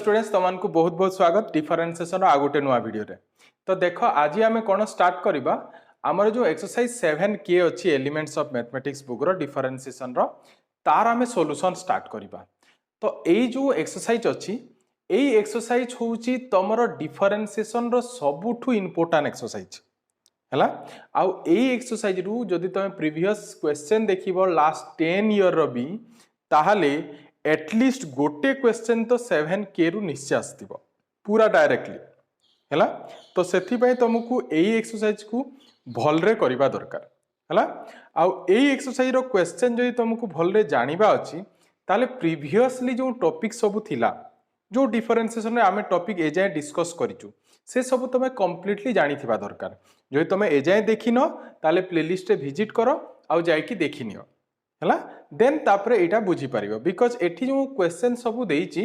Students तुमको बहुत बहुत स्वागत डिफरेंशिएशन आ गोटे नुआ वीडियो रे। तो देख आज आम कौन स्टार्ट करवा आमर जो एक्सरसाइज 7K अच्छी एलिमेंट्स ऑफ मैथमेटिक्स बुक रो डिफरेंशिएशन रो तार आम सॉल्यूशन स्टार्ट करवा। तो यही जो एक्सरसाइज अच्छी यही एक्सरसाइज होची तमर डिफरेंशिएशन रो सबुठु इंपोर्टेंट एक्सरसाइज है। आउ यही एक्सरसाइज रु जदि तुम प्रीवियस क्वेश्चन देखिबो लास्ट 10 ईयर रो भी ताहले एटलिस्ट गोटे क्वेश्चन तो 7K रु निश्चय आसथिबो पूरा डायरेक्टली है। तो सेथिबाई तुमको यही एक्सरसाइज को भलरे करबा दरकार है। आउ यही एक्सरसाइज रो क्वेश्चन जदि तुमको भलरे जानिबा अछि ताले प्रीवियसली जो टॉपिक सब थिला जो डिफरेंशिएशन रे आमे टॉपिक ए जाय डिस्कस करिचु से सब तुम कंप्लीटली जानी थिबा दरकार। जो तुम ए जाय देखिनो ताले प्लेलिस्ट रे विजिट करो आउ जाय कि देखिनियो है देन तापरे एटा बुझी पारिबो। बिकॉज एठी जो क्वेश्चन सब देइची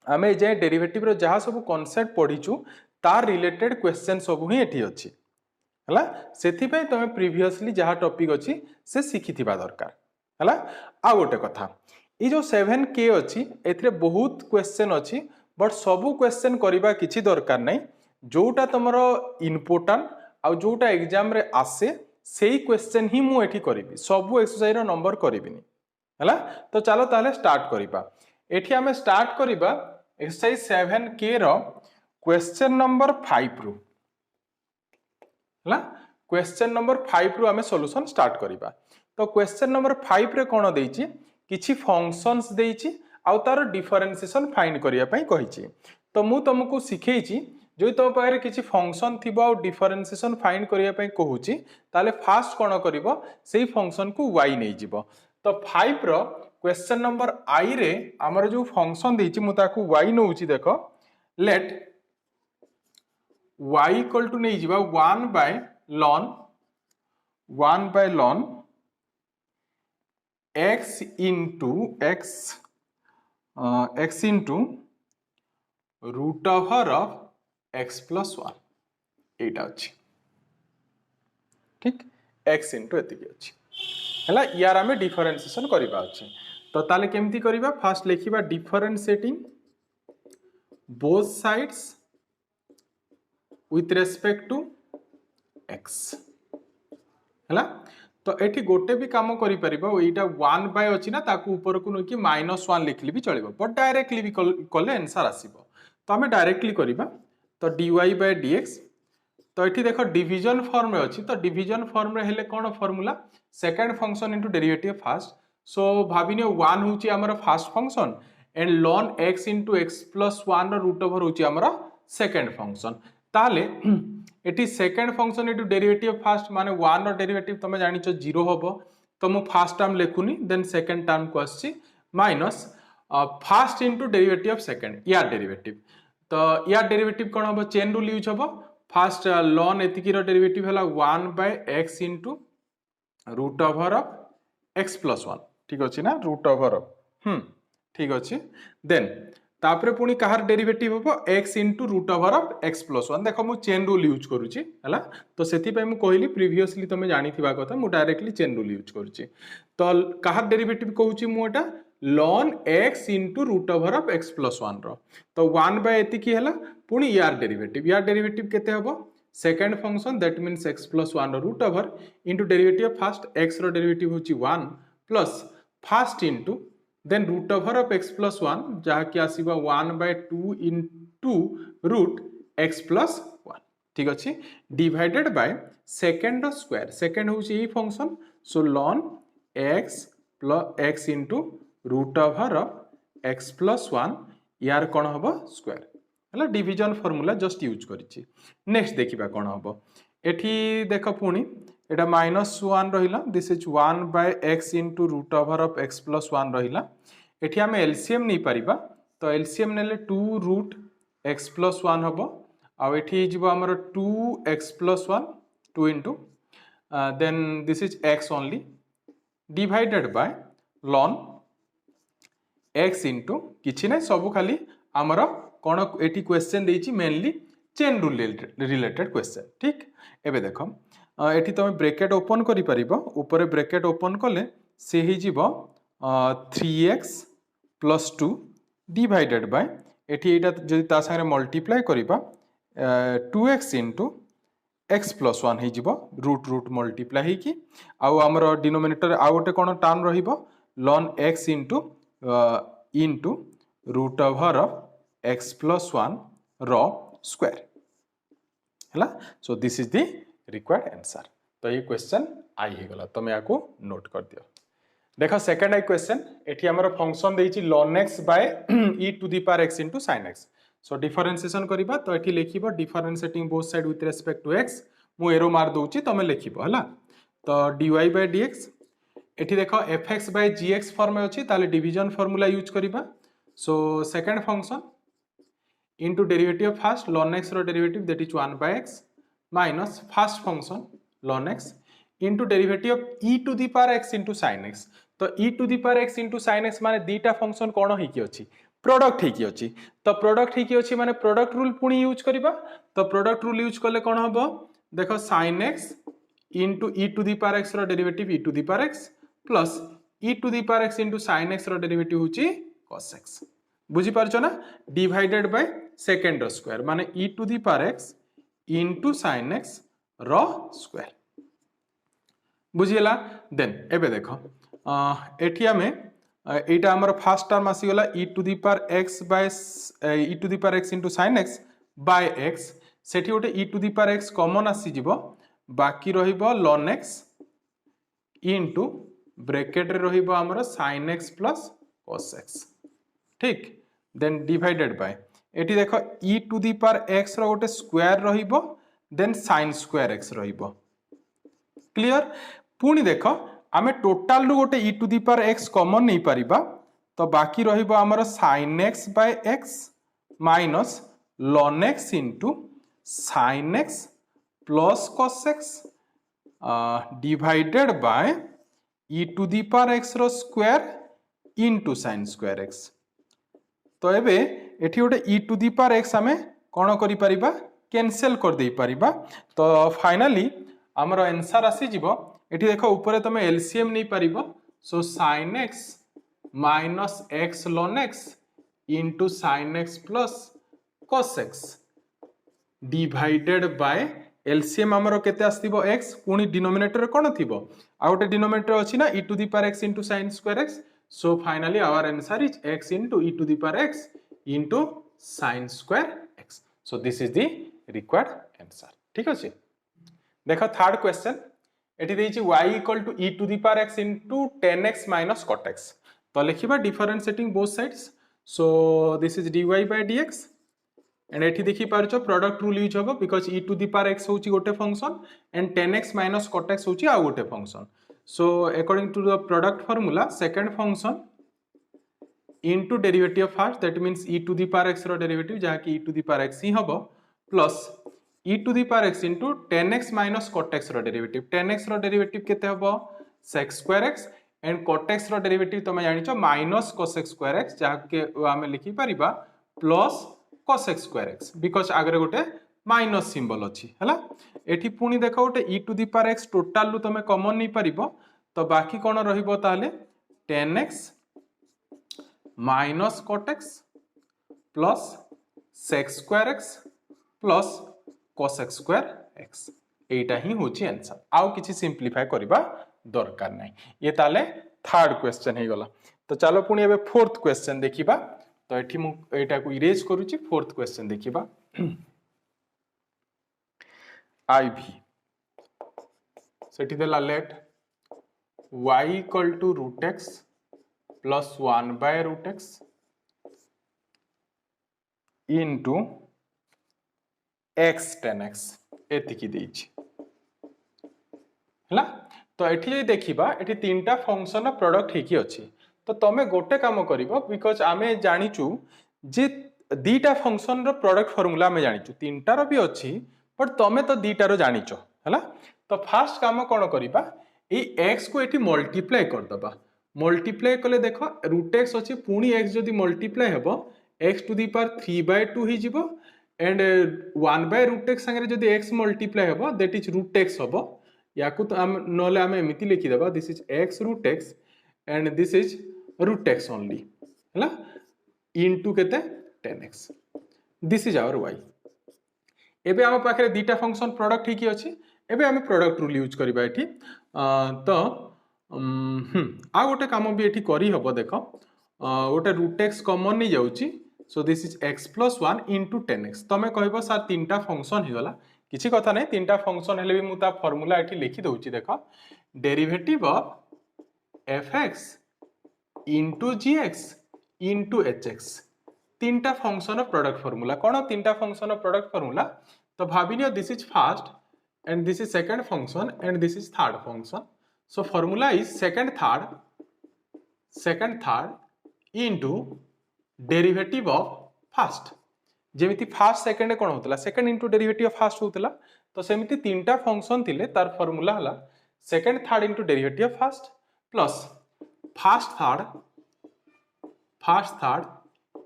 आमे ए जाय डेरिवेटिव रो जहा सब कांसेप्ट पढिचु तार रिलेटेड क्वेश्चन सब ही एठी अछि है। सेथि पय तुम प्रीवियसली जहा टॉपिक अछि से सिखिथिबा दरकार है। आ गोटे कथा ये जो 7K अच्छी एथिरे बहुत क्वेश्चन अच्छी बट सबू क्वेश्चन करबा किछि दरकार नहीं। जोटा तुमरो इम्पोर्टेंट आ जोटा एग्जाम रे आसे सेही क्वेश्चन ही मु एठी करिबी सबू एक्सरसाइज रो नंबर करिबिनी है। तो चलो ताले स्टार्ट करिबा। एठी हमें स्टार्ट करिबा एक्सरसाइज 7K रो क्वेश्चन नंबर 5 रु है। क्वेश्चन नंबर 5 रु हमें सॉल्यूशन स्टार्ट करिबा। तो क्वेश्चन नंबर 5 रे कोन देइची किछि फंक्शंस देइची आउ तार डिफरेंशिएशन फाइंड करिया पई कहिची। तो मु तुमको सिखेइची जो तुम पाखे किछि फंक्शन थिबो आउ डिफरेंशिएशन फाइंड करिया पई कहूची ताले फास्ट कोन करिवो सेही फंक्शन को y नै जिवो। तो 5 रो क्वेश्चन नंबर आई रे हमर जो फंक्शन देइची मु ताकू y नउची देखो लेट y इक्वल टू नै जिवो 1 bye ln x into root over of x plus 1 एटा अछि ठीक x into एतिकी अछि हला यार हमें डिफरेंशिएशन करिबा अछि। तो ताले केमती करिबा फास्ट लिखिबा differentiating both sides with respect to x हला। तो एठी गोटे भी काम करि परिबो एटा 1 बाय अछि ना ताकू ऊपर को नकी -1 लिखली भी चलिबो बट डायरेक्टली भी कले आंसर आसीबो। तो हमें डायरेक्टली करिबा तो dy by dx। तो एठी देखो डिवीजन फॉर्म रे अछि तो डिवीजन फॉर्म रे हेले कोन formula second function into derivative first. So भाबिनियो 1 होची हमर first function and ln x into x plus 1 रो रूट ओवर होची हमर सेकंड फंक्शन। ताले एटी second function into derivative first माने 1 रो डेरिवेटिव तमे जानिचो 0 होबो। तो मु फर्स्ट टर्म लेखुनी देन सेकंड टर्म को आछि minus first into derivative of second यार डेरिवेटिव। तो यार डेरिवेटिव कोन होबो चेन रूल यूज होबो फर्स्ट ln एतिकी रो डेरिवेटिव हला 1 by x into root over of x plus 1 ठीक अछि ना रूट ओवर ऑफ ठीक अछि। देन तापरे पुनी कहार डेरिवेटिव होबो x into root over of x plus 1 देखो मु चेन रूल यूज करूची हला। तो सेति पय मु कहली प्रीवियसली तमे जानि थिबा कथा मु डायरेक्टली चेन रूल यूज करूची। तो कहार डेरिवेटिव कहूची मु एटा ln x into root over of x plus 1 रो। तो 1 बाय एति की हला पुनी यार डेरिवेटिव केते होबो second function that means x plus 1 रो root over into derivative first x रो डेरिवेटिव होची 1 plus first into then root over of x plus 1 जहा कि आसीबा 1 by 2 into root x plus 1 ठीक अछि divided by second square second होची ई function so ln x plus x into root over of x plus 1 यार कोन होबो square हला division formula just use करिछि। नेक्स्ट देखिबा कोन होबो एठी देखो पुनी एटा -1 रहिला this is 1 by x into root over of x plus 1 रहिला। एठी हमें एलसीएम नहीं पारिबा तो एलसीएम नेले 2 root x plus 1 होबो आ एठी जिवो हमर 2x plus 1 2 into then this is x only divided by ln x into किछि नै सब खाली हमर कोन एठी क्वेश्चन देइछि mainly chain rule related question ठीक। एबे देखो एठी तुम ब्रैकेट ओपन करि परिबो ऊपर ब्रैकेट ओपन कले से ही जीवो 3x plus 2 divided by एठी एटा जदि ता संगे मल्टीप्लाई करिबा 2x इंटू x प्लस 1 हो जिवो रूट रूट मल्टीप्लाई ही की आउ हमर डिनोमिनेटर आ गोटे कोन टर्म रहिबो ln x into root over x plus 1 रो स्क्वायर हला। So this is the required answer. तो ये क्वेश्चन आई हे गला तमे याको नोट कर दियो। देखो सेकंड आई क्वेश्चन एठी हमर फंक्शन देइची ln x by e to the power x into sin x। So differentiation करिबा तो एठी लिखिबो differentiating both side with respect to x मु एरो मार दोउची तमे लिखिबो हला। तो dy by dx एठी देखो fx by gx फॉर्म में अछि ताले डिवीजन फार्मूला यूज करिबा। So second function into derivative of first ln x रो derivative that is 1 by x minus first function ln x into derivative of e to the power x into sin x। तो e to the power x into sin x माने दीटा function कोन होई कि अछि product होई कि अछि। तो product होई कि अछि माने प्रोडक्ट रूल पुनी यूज करिबा। तो प्रोडक्ट रूल यूज करले कोन हबो देखो sin x into e to the power x रो derivative e to the power x plus e to the power x into sin x रो डेरिवेटिव होची cos x। बुझी पारछो ना डिवाइडेड बाय सेकंड रो स्क्वायर माने e to the power x into sin x रो square बुझिला। Then एबे देखो एठी हमें एटा हमर फर्स्ट टर्म आसी गला e to the power x by e to the power x into sin x by x सेठी गोटे e to the power x common आसी जिवो बाकी रहिबो ln x into ब्रैकेट रे रहिबो हमर sin x plus cos x ठीक। Then divided by एठी देखो e to the power x रो गोटे स्क्वायर रहिबो देन sin स्क्वायर x रहिबो क्लियर। पुणी देख आमे टोटाल रू गोटे e to the power x common नहीं पारिबा तो बाकी रहिबो हमर sin x by x minus ln x into sin x plus cos x divided by e to the power x रो square into sin square x। तो एबे एठी गोटे e to the power x हमें कोन करि परिबा कैंसिल कर दे परिबा। तो finally हमर आंसर आसी जिवो एठी देखो ऊपर तमे एलसीएम नहीं पारिबो। सो sin x minus x ln x into sin x plus cos x divided bye LCM हमरो केते आस्तिबो x पुनी डिनोमिनेटर कोन थिबो आ गोटे डिनोमिनेटर अछि ना e to the power x into sin square x। So finally our answer is x into e to the power x into sin square x। So this is the required answer ठीक अछि। देखो third question एटी देइछि y equal to e to the power x into 10x minus cot x। तो लिखिबा differentiating both sides. So this is dy by dx and एटी देखि पारछो प्रोडक्ट रूल यूज होबो because e to the power x होची गोटे function and 10x minus cot x होची आ गोटे function. So according to the product formula second function into derivative of first that means e to the power x रो derivative जहा कि e to the power x ही होबो plus e to the power x into 10x minus cot x रो derivative 10x रो derivative केते होबो sec square x and cot x रो डेरिवेटिव तमे जानिचो minus cos x square x जहा के हमें लिखि परिबा plus cos x square x because आगरे गोटे माइनस सिंबल अछि हला। एठी पुनी देखो गोटे e to the power x total लु तमे कॉमन नहीं परिबो तो बाकी कोन रहिबो ताले 10x minus cot x plus sec square x plus cos x square x एटा ही होची आंसर आउ किछि सिंपलीफाई करबा दरकार नै। ये ताले थर्ड क्वेश्चन हे गला। तो चलो पुनी एबे फोर्थ क्वेश्चन देखिबा। तो एठी मु एटा को इरेज करूची फोर्थ क्वेश्चन देखिबा। IV सेठी देला let y equal to root x plus 1 by root x into x tan x एतिकी देइछि हला। तो एठी देखिबा एठी तीनटा फंक्शन प्रोडक्ट हेकी अछि तो तमे गोटे काम करिवो बिकॉज़ आमे जानिचु जे दीटा फंक्शन रो प्रोडक्ट फार्मूला आमे जानिचु तीनटा रो भी अछि बट तमे तो दीटा रो जानिचो हला। तो फर्स्ट काम कोन करिबा ए x को एठी मल्टीप्लाई कर दबा मल्टीप्लाई कले देखो रूट x अछि पुनी x जदी मल्टीप्लाई हेबो x टू द पावर 3/2 ही जिवो एंड 1 by root x संगे जदी x मल्टीप्लाई हेबो दैट इज रूट x हेबो याकू तो हम नले हम एमिति लिखि देबा this is x root x and this is root x only हला इनटू केते 10x this is our y एबे आम पाखे दीटा फंक्शन प्रोडक्ट ही अच्छी एबे आम प्रोडक्ट रूल यूज करबा एठी तो आ गोटे काम भी एठी करी हबो देखो गोटे रूट एक्स कॉमन नहीं जाउची so this is x plus 1 into 10x तमें कहबो सर तीनटा फंक्शन हो गला किसी कथा नहीं तीनटा फंक्शन हेले भी मुता फार्मूला एठी लिखि दउची देखो derivative of fx into gx into hx तीनटा फंक्शन ऑफ प्रोडक्ट फार्मूला कौन तीनटा फंक्शन ऑफ प्रोडक्ट फार्मूला तो भाविनियो this is first and this is second function and this is third function so formula is second third into derivative of first जेमिति first second कौन होतला second into derivative of first होतला तो सेमिति तीनटा function थिले तार फार्मूला हला second third into derivative of first plus first third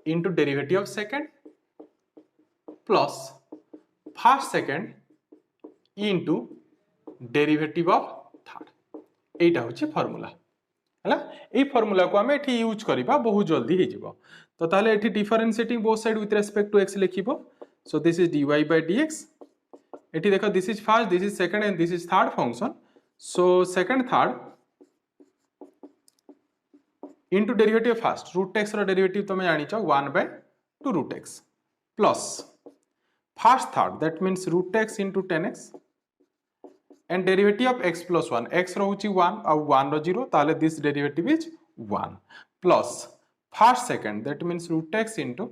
into derivative of second plus first second into derivative of third एटा होची फार्मूला हला ए फार्मूला को हमें एठी यूज करबा बहुत जल्दी हे जिवो तो ताले एठी differentiating both side with respect to x लिखिबो so this is dy by dx एठी देखो this is first this is second and this is third function so second third into derivative first root x रो derivative तुम जानी चाहो 1 by 2 root x plus first third that means root x into 10x and derivative of x plus 1 x row Ho Chi 1 और 1 रो 0 ताले this derivative is 1 plus first second that means root x into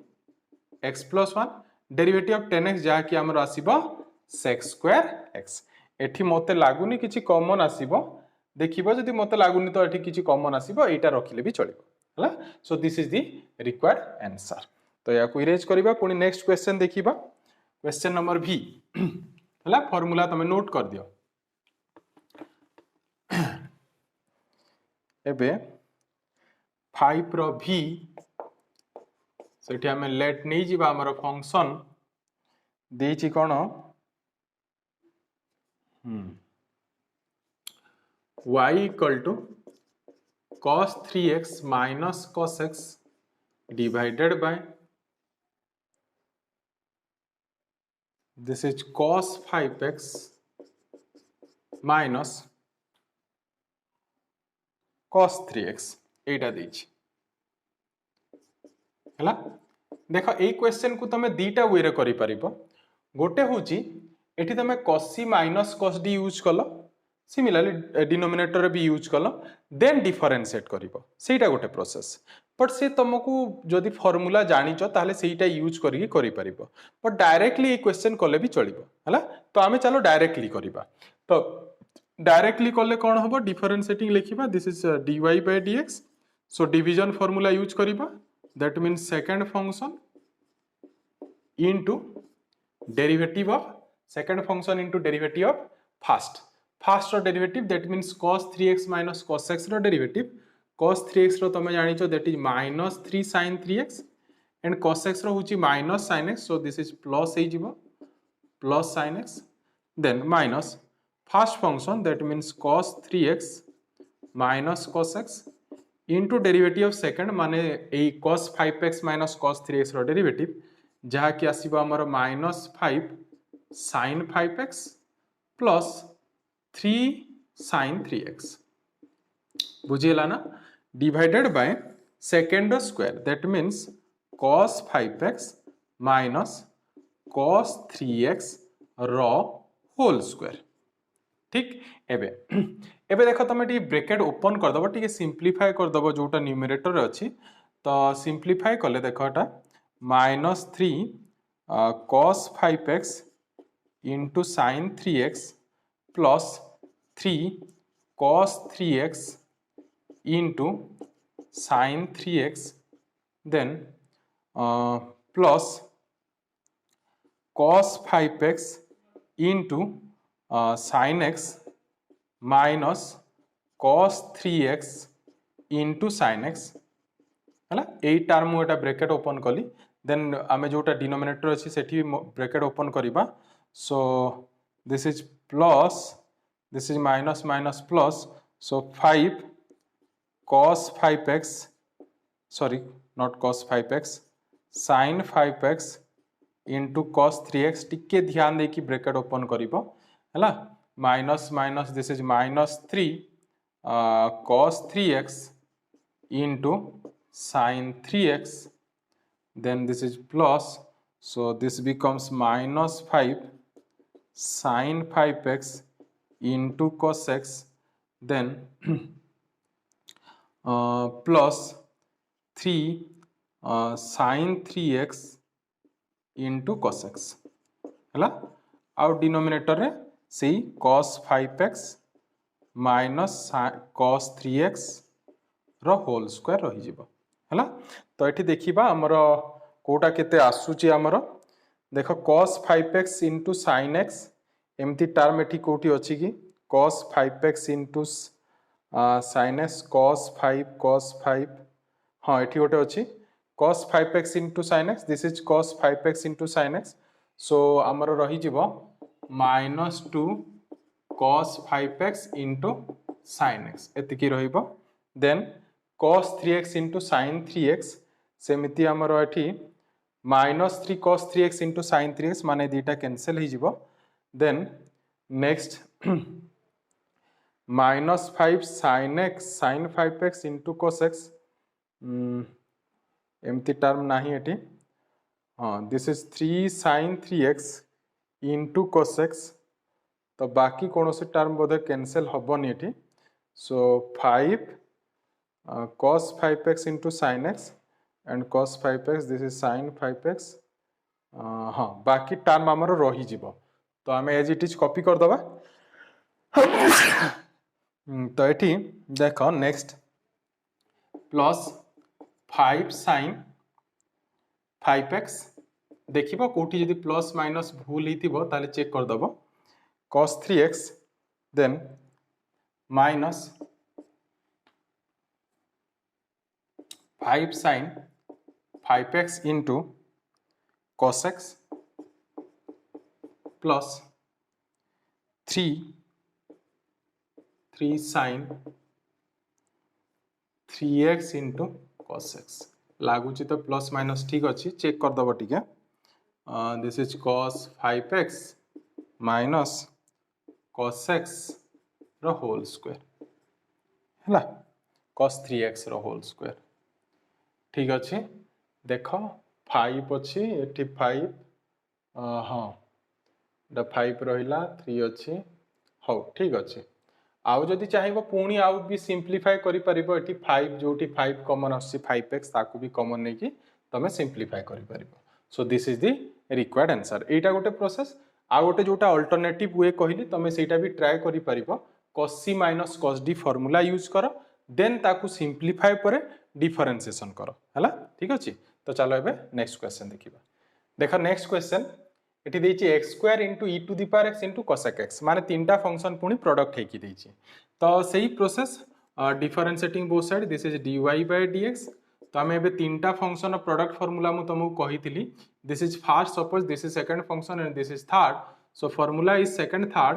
x plus 1 derivative of 10x जहा कि हमर आसीबो sec square x एठी मोते लागुनी किछि common आसीबो देखिबो जदि मते लागुनी तो एठी किछि कॉमन आसीबो एटा रखिले भी चलिबो हला so this is the required answer तो या को इरेज करबा पुनी नेक्स्ट क्वेश्चन देखिबा क्वेश्चन नंबर v हला फार्मूला तमे नोट कर दियो एबे 5 रो v सेठी हमें लेट नै जिबा हमर फंक्शन देछि कोन y equal to cos 3x minus cos x divided by this is cos 5x minus cos 3x एटा देछि हला देखो ए क्वेश्चन को तमे दीटा वे रे करि परिबो गोटे होची एठी तमे cos c minus cos d use कलो सिमिलरली डिनोमिनेटर भी यूज कल देन डिफरेंशिएट करिवो सेटा गोटे प्रोसेस बट से तुमको जदि फार्मूला जानिचो ताले सेटा यूज करके करि परिबो बट डायरेक्टली ए क्वेश्चन कले भी चलिबो हला तो आमे चलो डायरेक्टली करिबा तो डायरेक्टली कले कोन होबो डिफरेंशिएटिंग लिखिबा this is dy by dx so division formula use करिबा that means second function into derivative of second function into derivative of first रो derivative that means cos 3x minus cos x रो derivative cos 3x रो तमे जानिचो that is minus 3 sin 3x and cos x रो होची minus sin x so this is plus हे जिवो plus sin x then minus first function that means cos 3x minus cos x into derivative of second माने ए cos 5x minus cos 3x रो derivative जहा कि आसीबो हमर minus 5 sin 5x plus 3 sin 3x बुझिला ना divided by second square that means cos 5x minus cos 3x रो whole square ठीक एबे एबे देखो तमे टी ब्रैकेट ओपन कर दबो टी सिंपलीफाई कर दबो जोटा न्यूमरेटर रे अछि तो सिंपलीफाई करले देखो एटा -3 cos 5x into sin 3x plus 3 cos 3x into sin 3x then plus cos 5x into sin x minus cos 3x into sin x हला a term Etah bracket open कली then आमे जोटा denominator अछि सेठी bracket open करिबा सो this is plus this is minus minus plus so 5 cos 5x sorry not cos 5x sin 5x into cos 3x टिके ध्यान दे कि bracket open करिवो हैला minus minus this is -3 cos 3x into sin 3x, then this is plus, so this becomes -5 sin 5x into cos x, then plus 3 sin 3x into cos x हैला आउ denominator रे सी cos 5x minus cos 3x रो whole square रही जिवो हैला। तो एठी देखिबा हमर कोटा केते आसुची हमर देखो cos 5x into sin x एमती टर्म एठी कोठी अछि कि cos 5x into sin x cos 5 हाँ एठी गोटे अछि cos 5x into sin x, this is cos 5x into sin x, so हमर रही जिवो -2 cos 5x into sin x एतिकी रहिबो, then cos 3x into sin 3x सेमिति हमर एठी -3 cos 3x into sin 3x माने दीटा कैंसिल ही जिवो, then next -5 sin x sin 5x into cos x एमती term नाही एठी हाँ this is 3 sin 3x into cos x, तो बाकी कौन से टर्म बोधे कैंसिल हबनी एठी, सो 5 cos 5x into sin x and cos 5x this is sin 5x हाँ बाकी टर्म हमर रही जिवो, तो आमे एज इट इज कॉपी कर दबा तो एठी देखो नेक्स्ट प्लस 5 sin 5x देखिबो कोठी जदी प्लस माइनस भूल हितिबो ताले चेक कर दबो cos 3x then minus 5 sin 5x into cos x plus 3 sin 3x into cos x लागुची तो प्लस माइनस ठीक अच्छी चेक कर दबो ठीक है, this is cos 5x minus cos x रो होल स्क्वायर हैला cos 3x रो होल स्क्वायर ठीक अच्छी देखो 5 अच्छी एठी 5 हाँ द 5 रहिला 3 अच्छी हो ठीक अच्छी आउ जदि चाहिबो पुणी आउ भी सिंप्लीफाई करि परिबो एठी 5 जोटी 5 कॉमन आसी 5x ताकू भी कॉमन नै कि तमे सिंप्लीफाई करि परिबो, so this is the required answer एटा गोटे प्रोसेस आ गोटे जोटा अल्टरनेटिव वे कहली तमे सेटा भी ट्राई करि परिबो cos c minus cos d formula use करो देन ताकू सिंप्लीफाई परे डिफरेंशिएशन करो हैला ठीक अछि। तो चलो एबे नेक्स्ट क्वेश्चन देखिबा देखो नेक्स्ट क्वेश्चन एठी देछि x square into e to the power x into cosec x माने तीनटा फंक्शन पुनी प्रोडक्ट हे कि देछि, तो सही process differentiating both side this is dy by dx, तो हमें एबे तीनटा फंक्शन प्रोडक्ट फार्मूला मु तुमको कहितली this is first suppose this is second function and this is third, so formula is second third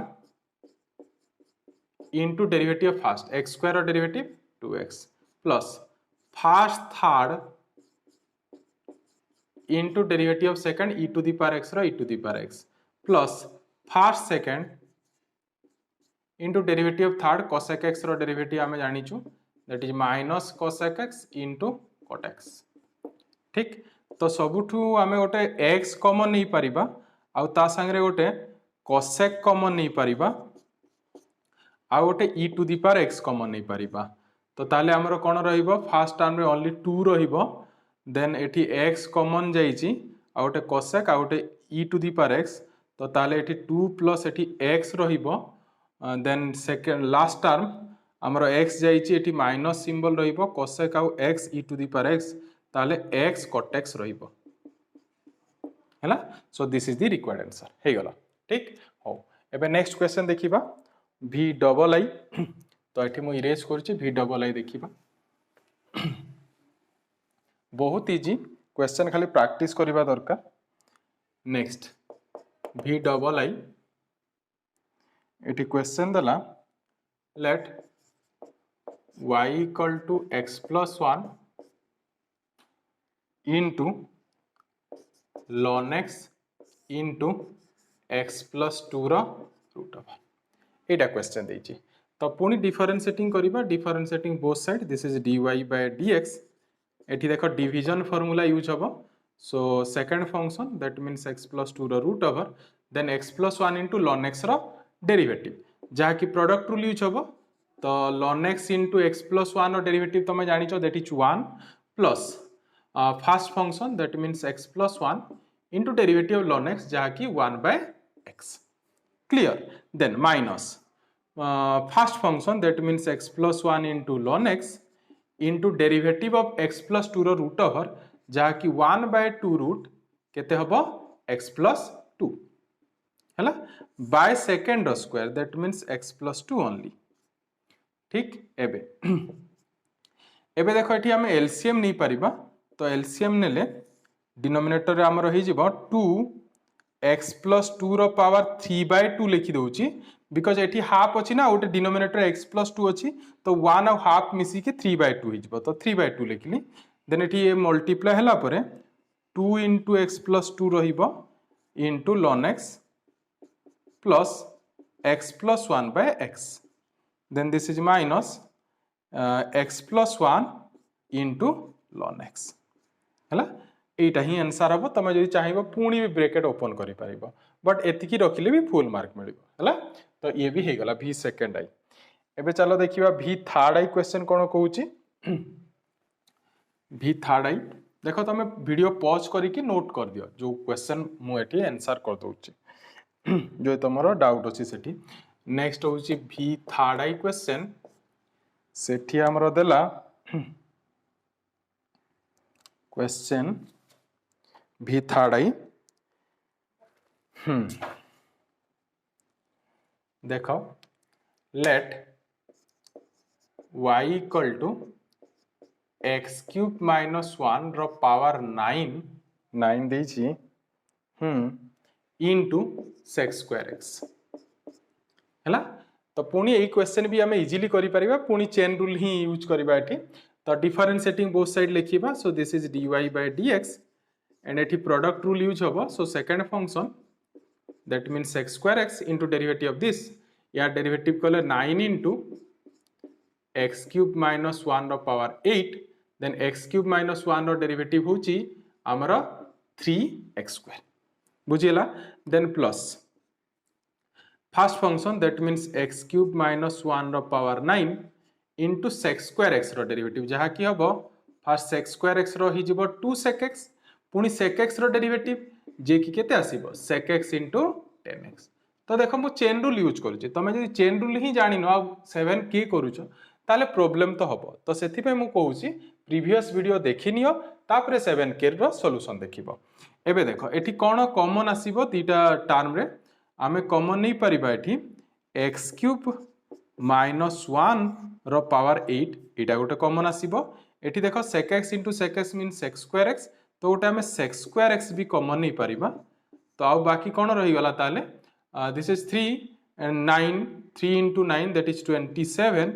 into derivative of first x square or derivative 2x plus first third into derivative of second e to the power x रो e to the power x plus first second into derivative of third cosec x रो derivative आमे जानिचु that is minus cosec x into cot x ठीक। तो सबुठू आमे गोटे x common नहीं परिबा आउ ता संगे गोटे cosec कॉमन नहीं परिबा आउ गोटे e to the power x common नहीं परिबा, तो ताले हमरो कोन रहिबो फर्स्ट टर्म रे ओनली 2 रहिबो देन एठी x कॉमन जाईची आ गोटे cosec आ गोटे e to the power x, तो ताले एठी 2 प्लस एठी x रहिबो देन सेकंड लास्ट टर्म हमरो x जाईची एठी माइनस सिंबल रहिबो cosec आ x e to the power x ताले x cot x रहिबो हैला, so this is the required answer हे गला ठीक हो। एबे नेक्स्ट क्वेश्चन देखिबा v डबल आई, तो एठी मु इरेज करछि v डबल आई देखिबा बहुत इजी क्वेश्चन खाली प्रैक्टिस करबा दरकार। नेक्स्ट v डबल आई एठी क्वेश्चन दला late y equal to x plus 1 into ln x into x plus 2 रो रूट ओवर एटा क्वेश्चन देछि तो पुणी डिफरेंशिएटिंग करिबा differentiating both side this is dy by dx एठी देखो डिवीजन फार्मूला यूज हबो so second function that means x plus 2 रो root over then x plus 1 into ln x रो डेरिवेटिव जहा कि प्रोडक्ट रूल यूज हबो तो ln x into x plus 1 रो डेरिवेटिव तमे जानि छ that is 1 plus first function that means x plus 1 into derivative ln x जहा कि 1 by x clear then minus first function that means x plus 1 into ln x into derivative of x plus 2 row root over जहा कि 1 by 2 root केते हबो x plus 2 हैला by second row square that means x plus 2 only ठीक एबे एबे देखो एठी हम एलसीएम नहीं परिबा तो एलसीएम नेले डिनोमिनेटर रे हमर होई जिवो 2 x plus 2 रो पावर 3 by 2 लिखि दउची बिकॉज एठी हाफ अछि ना ओटे डिनोमिनेटर x plus 2 अछि तो 1 और हाफ मिसी के 3 by 2 होई जिवो तो 3 by 2 लिखली देन एठी ए मल्टीप्लाई हला परे 2 into x plus 2 रहिबो into ln x plus x plus 1 by x then this is minus x plus 1 into ln x हैला एटा ही आंसर हबो तमे जदि चाहिबो पुणी भी ब्रैकेट ओपन करि परिबो बट एतिकी रखिले भी फुल मार्क मिलिबो हैला तो ये भी हे गला v सेकंड आई एबे चलो देखिबा v third I question cone कहूची v third I देखो तमे वीडियो पॉज करी कि नोट कर दियो जो क्वेश्चन मु एठी आंसर कर दोची जो तमरो डाउट अछि सेठी नेक्स्ट होची v थर्ड आई क्वेश्चन सेठी हमरो देला क्वेश्चन v थर्ड आई देखो let y equal to x cube minus 1 रो पावर 9 देछि into sec square x हैला तो पुणी एई क्वेश्चन भी हमें इजीली करि परिबा पुणी चेन रूल ही यूज करबा एठी तो डिफरेंशिएटिंग बोथ साइड लिखिबा so this is dy by dx and एठी प्रोडक्ट रूल यूज हबो so second function that means x square x into derivative of this या डेरिवेटिव कले 9 into x cube minus 1 रो power 8 then x cube minus 1 रो derivative होची हमरो 3x square बुझिला then plus first function that means x cube minus 1 रो power 9 into sec square x रो derivative जहा कि हबो फर्स्ट sec square x रो ही जिवो 2 sec x पुनी sec x रो डेरिवेटिव जे कि केते आसीबो sec x into 10x तो देखो मु चेन रूल यूज करूची तमे जदि चेन रूल ही जानि न 7 के करूचो ताले प्रॉब्लम तो हबो तो सेथि पे मु कहूची प्रीवियस वीडियो देखि नियो तापरे 7 के रो सॉल्यूशन देखिबो एबे देखो एठी कोन कॉमन आसीबो दीटा टर्म रे आमे कॉमन नहीं परिबा एठी x क्यूब माइनस 1 रो पावर 8 एटा गोटे कॉमन आसीबो एठी देखो sec x into sec x means sec square x तो गोटे आमे sec square x भी कॉमन नहीं परिबा तो आ बाकी कोन रही गला ताले this is 3 and 9 3 into 9 that is 27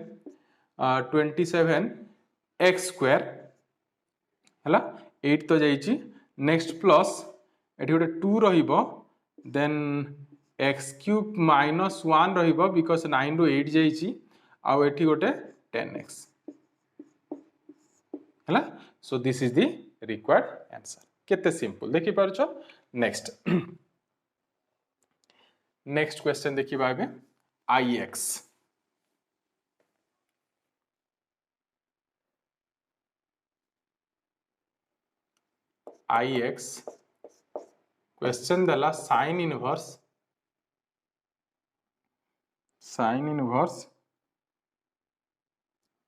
27 x square हैला 8 तो जाईची नेक्स्ट प्लस एठी गोटे 2 रहिबो देन x cube minus 1 रहिबो बिकॉज़ 9 रो 8 जाईची आ एठी गोटे 10x हैला so this is the required answer केते सिंपल देखि परछो नेक्स्ट नेक्स्ट क्वेश्चन देखिबा एबे ix क्वेश्चन दला sin inverse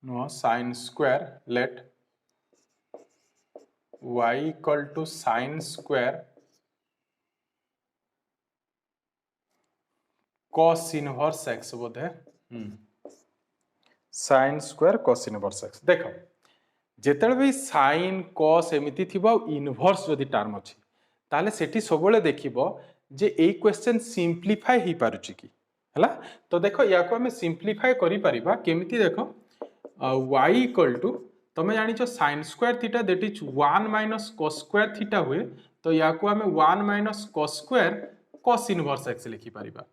no sin square let y equal to sin square cos inverse x Bodhe sin square cos inverse x देखो जेतल भी sin cos एमिति थिबो inverse जदि टर्म अछि ताले सेठी सबले देखिबो जे ए क्वेश्चन सिंपलीफाई ही पारुची की हला तो देखो याको हमें सिंपलीफाई करि परिबा केमिति देखो y इक्वल टू तमे जानि छ sin square theta that is 1 minus cos square theta हुए तो या को आमे 1 minus cos square cos inverse x लिखि परिबा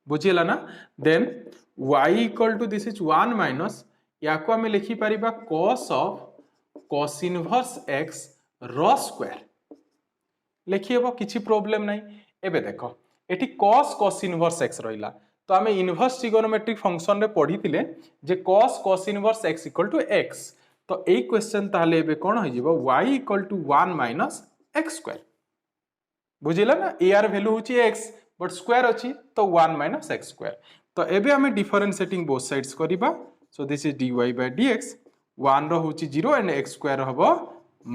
बुझिला ना then y equal to this is 1 minus या को आमे लिखि परिबा cos of cos inverse x रो स्क्वायर लिखि हेबो किछि प्रॉब्लम नै एबे देखो एठी cos cos इनवर्स x रहिला तो आमे इनवर्स ट्रिगोनोमेट्रिक फंक्शन रे पढितिले जे cos inverse x equal to x तो ए क्वेश्चन ताले एबे कोन हो जिवो y equal to 1 minus x square बुझिला ना ए आर वैल्यू होची x बट स्क्वायर अछि तो 1 माइनस x स्क्वायर तो एबे आमे डिफरेंशिएटिंग बोथ साइड्स करिबा सो this is dy by dx 1 रो होची 0 एंड x स्क्वायर हबो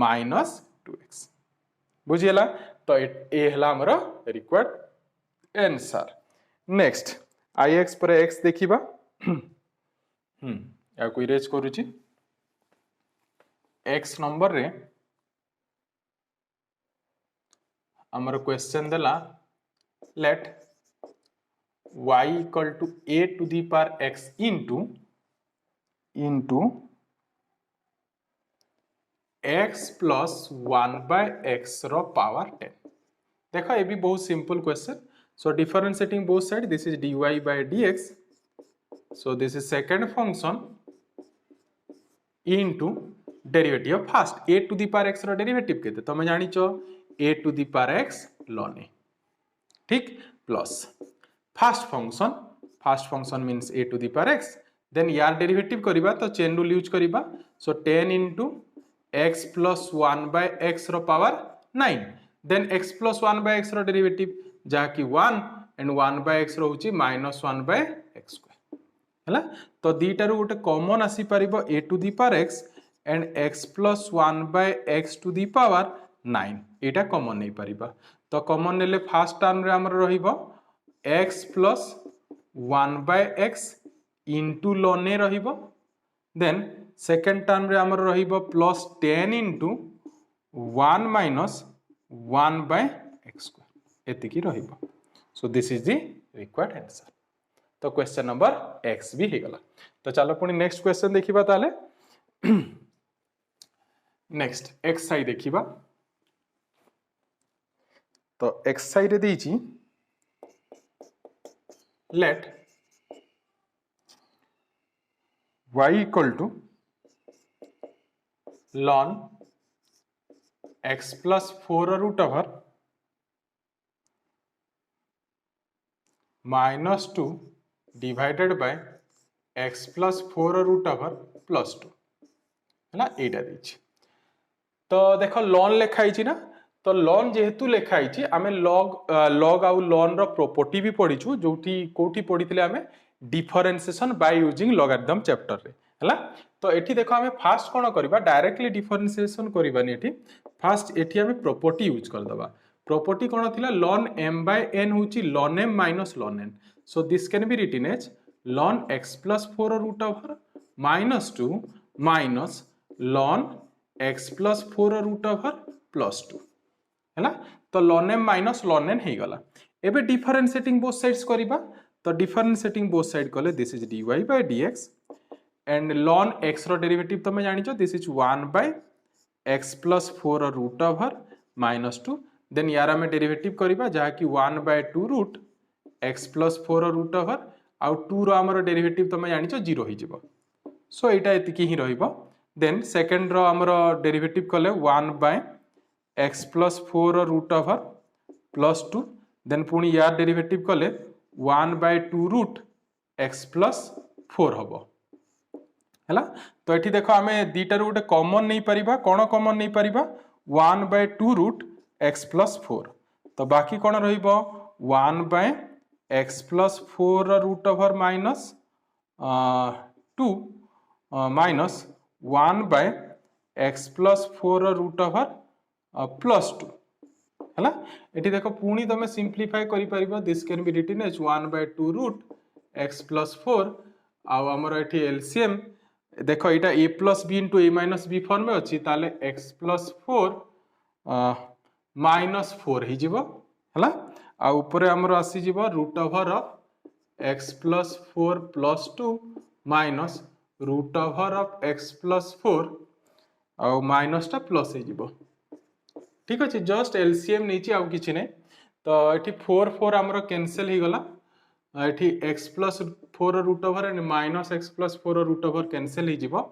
माइनस 2x बुझिला तो ए हला हमर रिक्वायर्ड आंसर नेक्स्ट ix पर x देखिबा या को इरेज करूची x नंबर रे हमर क्वेश्चन देला let y equal to a to the power x into x plus 1 by x रो पावर 10 देखो ये भी बहुत simple question so differentiating both side this is dy by dx so this is second function into derivative of first a to the power x रो derivative केते तमे जानि छ a to the power x ln a ठीक plus first function means a to the power x then यार derivative करिबा तो chain rule use करिबा सो 10 into x plus 1 by x रो power 9 then x plus 1 by x रो derivative जा कि 1 एंड 1 by x रो होची minus 1 by x स्क्वायर हला तो दीटा रो गोटे कॉमन आसी परिबो a to the power x and x plus 1 by x to the power 9 एटा कॉमन नै परिबा तो कॉमन नेले फर्स्ट टर्म रे हमर रहिबो x plus 1 by x into ln a रहिबो देन सेकेंड टर्म रे हमर रहिबो plus 10 into 1 minus 1 by x square एति की रहिबो सो this is the required answer तो क्वेश्चन नंबर x भी हे गला तो चलो पुनी नेक्स्ट क्वेश्चन देखिबा ताले नेक्स्ट x साइड देखिबा तो x साइड रे देछि late y equal to ln x plus 4 root over minus 2 divided by x plus 4 root over plus 2 है ना एटा देछि तो देखो ln लिखाई छी ना तो ln जेहेतु लिखाई छी आमे log आउ ln रो प्रॉपर्टी भी पढिछु जोठी कोठी पढितले आमे differentiation by using logarithm chapter रे हला तो एठी देखो हमें फास्ट कोन करबा डायरेक्टली डिफरेंशिएशन करबानी एठी फास्ट एठी हमें प्रॉपर्टी यूज कर दबा प्रॉपर्टी कोन थिला ln m by n होची ln m minus ln n so this can be written as ln x plus 4 root over minus 2 minus ln x plus 4 root over plus 2 हैला तो ln m minus ln n हे गला एबे differentiating both sides करिबा तो differentiating both side कले this is dy by dx and ln x रो derivative तमे जानि छ this is 1 by x plus 4 root over minus 2 then यार हमें डेरिवेटिव करिबा जहा कि 1 by 2 root x plus 4 root over आउ 2 रो हमर डेरिवेटिव तमे जानि छ 0 हो जिवो सो एटा एतिकी ही रहिबो देन सेकंड रो हमर डेरिवेटिव कले 1 by x plus 4 root over plus 2 then पुनी यार डेरिवेटिव कले 1 by 2 root x plus 4 हबो हैला तो एठी देखो हमें दीटा रो गोटे कॉमन नै परिबा कोन कॉमन नै परिबा 1 by 2 root x plus 4 तो बाकी कोन रहिबो 1 by x plus 4 root over minus 2 minus 1 by x plus 4 root over plus 2 हैला एठी देखो पुनी तमे सिंपलीफाई करि परिबो this can be written as 1 by 2 root x plus 4 आ हमर एठी एलसीएम देखो एटा a plus b into a minus b form में अछि ताले x plus 4 minus 4 ही जिवो हैला आ ऊपर हमर आसी जिवो root over of x plus 4 plus 2 minus root over of x plus 4 आ माइनस टा प्लस ही जिवो ठीक अच्छे जस्ट एलसीएम नहीं आउ कि नहीं तो ये 4 4 आमर कैनसल हो गला ये x plus 4 root over and minus x plus 4 root over cancel हो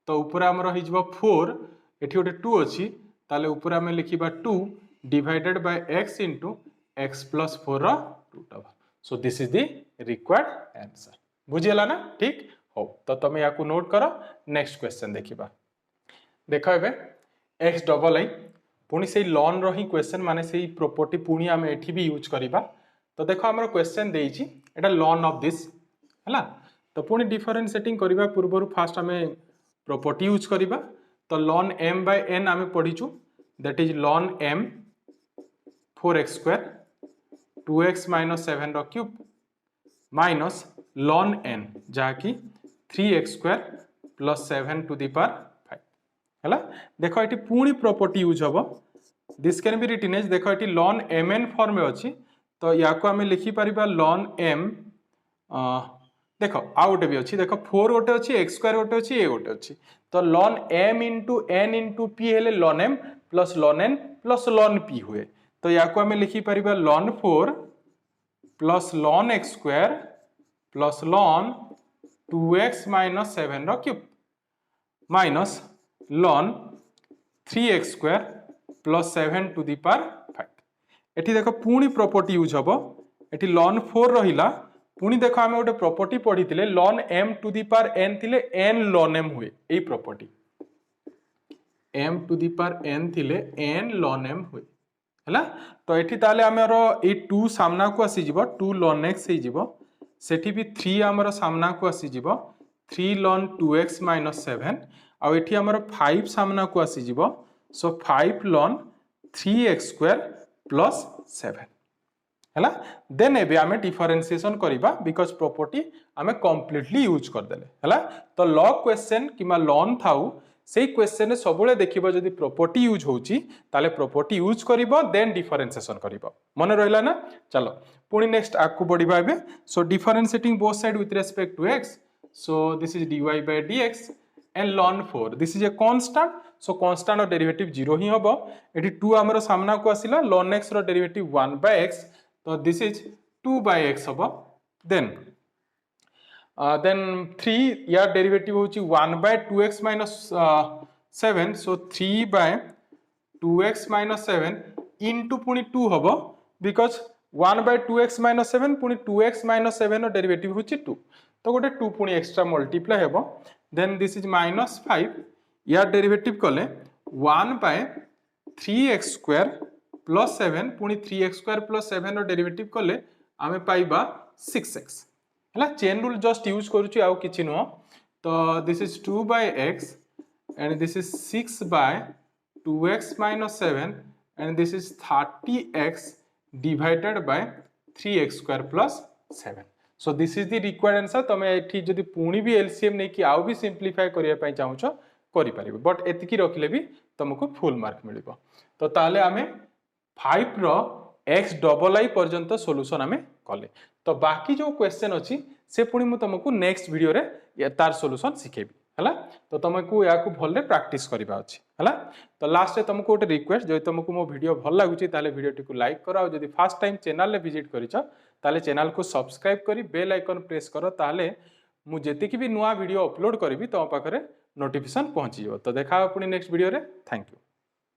तो ऊपर आमर हो 4 ये गोटे 2 अच्छी ताले ऊपर आम लिखा 2 divided by x into x plus 4 root over so this is the required answer बुझीगला ना ठीक हो तो तुम या नोट कर नेक्स्ट क्वेश्चन देखा देख ए एक्स डबल आई पुणी से लॉन रो ही क्वेश्चन माने से प्रॉपर्टी पुणी आम एठी भी यूज करबा तो देखो हमर question देइछि Etah lawn of this हला तो पुणी डिफरेंशिएटिंग करबा पूर्व फास्ट आम प्रॉपर्टी यूज करबा तो लॉन m बाय n आम पढ़ीचु that is ln m 4x square 2x minus 7 रो क्यूब माइनस लॉन n जहाँकि 3x square plus 7 to the power 5 है देख ये पुणी प्रॉपर्टी यूज हम this can be written as देख ये लॉन mn फॉर्म में अच्छी तो या आम लिखिपर लॉन m देख आउ गोटे भी अच्छी देख 4 गोटे अच्छी एक्स स्क्वायर गोटे अच्छी ए गोटे अच्छी तो ln m into n into P हेले ln m plus ln n plus ln p हुए तो या आम लिखिपर ln 4 plus ln x square plus ln 2x minus 7 रो cube minus ln 3x square plus 7 to the power 5 एठी देखो पुणी प्रॉपर्टी यूज हम एठी लॉन 4 रहिला पुणी देखो आम गोटे प्रॉपर्टी पढ़ी ln m to the power n थिले n लॉन m हुए यही property m to the power n थिले n लॉन m हुए है तो ये ताले आमर ये 2 सामना को आसीजिव 2 लॉन x हो सेठी भी 3 आमर सामना को आसीजिव 3 लॉन 2x माइनस 7 आउ एठी आमर 5 सामना को आसीजिव सो 5 लॉन 3x स्क्वायर प्लस 7 है देन एबे आमे डिफरेंशिएशन करिबा बिकॉज प्रॉपर्टी आमे कंप्लीटली यूज कर देले है तो लॉग क्वेश्चन किमा लॉन थाउ से क्वेश्चन रे सबुले देखिबो जदी प्रॉपर्टी यूज होउची ताले प्रॉपर्टी यूज करिबो देन डिफरेंशिएशन करिबो मन रहला ना चलो पुणी नेक्स्ट आकु बढ़िबा एबे सो differentiating both side with respect to x so this is dy by dx and ln 4 this is a constant so constant रो डेरिवेटिव 0 ही हबो एठी 2 हमरो सामना को आसिला ln x रो डेरिवेटिव 1 by x तो दिस इज 2 by x हबो देन 3 या डेरिवेटिव होची 1 by 2x minus 7 so 3 by 2x minus 7 into पुणी 2 हबो बिकॉज 1 by 2x minus 7 पुणी 2x minus 7 रो डेरिवेटिव होची 2 तो गोटे 2 पुणी एक्स्ट्रा मल्टीप्लाई हेबो देन दिस इज माइनस 5 या डेरिवेटिव कले 1 by 3x स्क्वायर प्लस 7 पुणी 3x स्क्वायर प्लस 7 रो डेरिवेटिव कले आमे पाइबा 6x है चेन रूल जस्ट यूज करुची आउ किछि नो तो this is 2 by x and this is 6 by 2x minus 7 and this is 30x divided by 3x square plus 7 so this is the required answer तमे एठी जदी पुणी भी एलसीएम नै कि आउ भी सिंपलीफाई करिया पई चाहूछो करि परिबो बट एतिकी रखले भी तुमको फुल मार्क मिलिबो तो ताले आमे 5 रो x डबल आई पर्यंत सॉल्यूशन आमे कले तो बाकी जो क्वेश्चन अच्छी से पुणी मु तुमको नेक्स्ट वीडियो रे तार सॉल्यूशन सिखेबी हला तो तुमको या को भले प्रैक्टिस करबा अछि हला तो लास्ट रे तुमको गोटे रिक्वेस्ट जो तुमको मो वीडियो भल लागुची ताले वीडियो टी को लाइक करो और जदी फर्स्ट टाइम चैनल रे विजिट करिछ ताले चैनल को सब्सक्राइब करी बेल आइकन प्रेस करो ताले मु जेति की भी नुवा वीडियो अपलोड करबी तो पाखरे नोटिफिकेशन पहुंची जो तो देखा पुणी नेक्स्ट वीडियो रे थैंक यू।